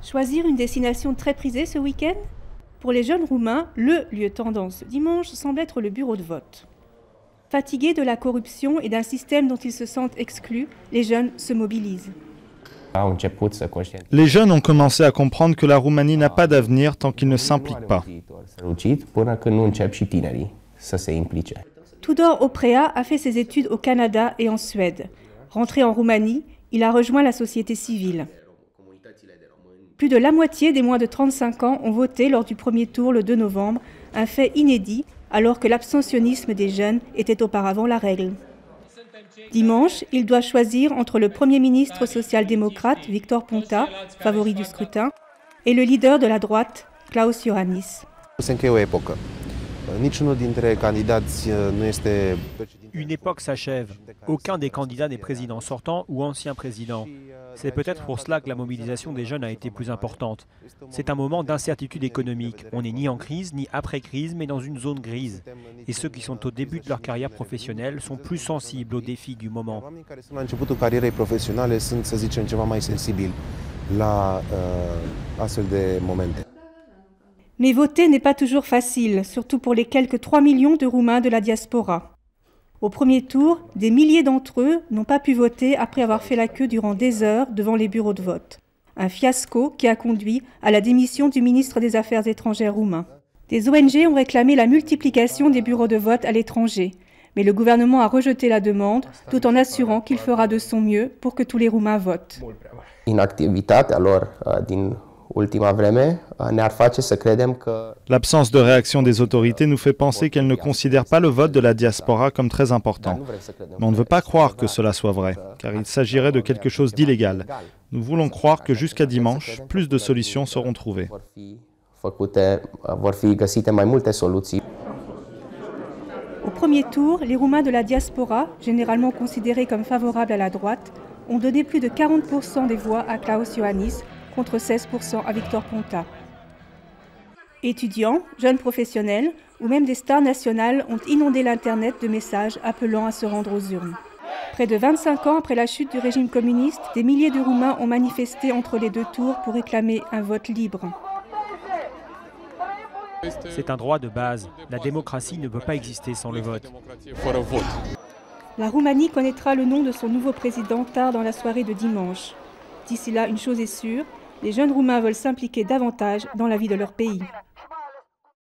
Choisir une destination très prisée ce week-end? Pour les jeunes Roumains, le lieu tendance ce dimanche semble être le bureau de vote. Fatigués de la corruption et d'un système dont ils se sentent exclus, les jeunes se mobilisent. Les jeunes ont commencé à comprendre que la Roumanie n'a pas d'avenir tant qu'ils ne s'impliquent pas. Tudor Oprea a fait ses études au Canada et en Suède. Rentré en Roumanie, il a rejoint la société civile. Plus de la moitié des moins de 35 ans ont voté lors du premier tour le 2 novembre, un fait inédit alors que l'abstentionnisme des jeunes était auparavant la règle. Dimanche, il doit choisir entre le Premier ministre social-démocrate Victor Ponta, favori du scrutin, et le leader de la droite, Klaus Iohannis. Une époque s'achève. Aucun des candidats n'est président sortant ou ancien président. C'est peut-être pour cela que la mobilisation des jeunes a été plus importante. C'est un moment d'incertitude économique. On n'est ni en crise, ni après-crise, mais dans une zone grise. Et ceux qui sont au début de leur carrière professionnelle sont plus sensibles aux défis du moment. Mais voter n'est pas toujours facile, surtout pour les quelques 3 millions de Roumains de la diaspora. Au premier tour, des milliers d'entre eux n'ont pas pu voter après avoir fait la queue durant des heures devant les bureaux de vote. Un fiasco qui a conduit à la démission du ministre des Affaires étrangères roumain. Des ONG ont réclamé la multiplication des bureaux de vote à l'étranger, mais le gouvernement a rejeté la demande tout en assurant qu'il fera de son mieux pour que tous les Roumains votent. L'absence de réaction des autorités nous fait penser qu'elles ne considèrent pas le vote de la diaspora comme très important. Mais on ne veut pas croire que cela soit vrai, car il s'agirait de quelque chose d'illégal. Nous voulons croire que jusqu'à dimanche, plus de solutions seront trouvées. Au premier tour, les Roumains de la diaspora, généralement considérés comme favorables à la droite, ont donné plus de 40% des voix à Klaus Iohannis, contre 16% à Victor Ponta. Étudiants, jeunes professionnels ou même des stars nationales ont inondé l'Internet de messages appelant à se rendre aux urnes. Près de 25 ans après la chute du régime communiste, des milliers de Roumains ont manifesté entre les deux tours pour réclamer un vote libre. C'est un droit de base. La démocratie ne peut pas exister sans le vote. La Roumanie connaîtra le nom de son nouveau président tard dans la soirée de dimanche. D'ici là, une chose est sûre, les jeunes Roumains veulent s'impliquer davantage dans la vie de leur pays.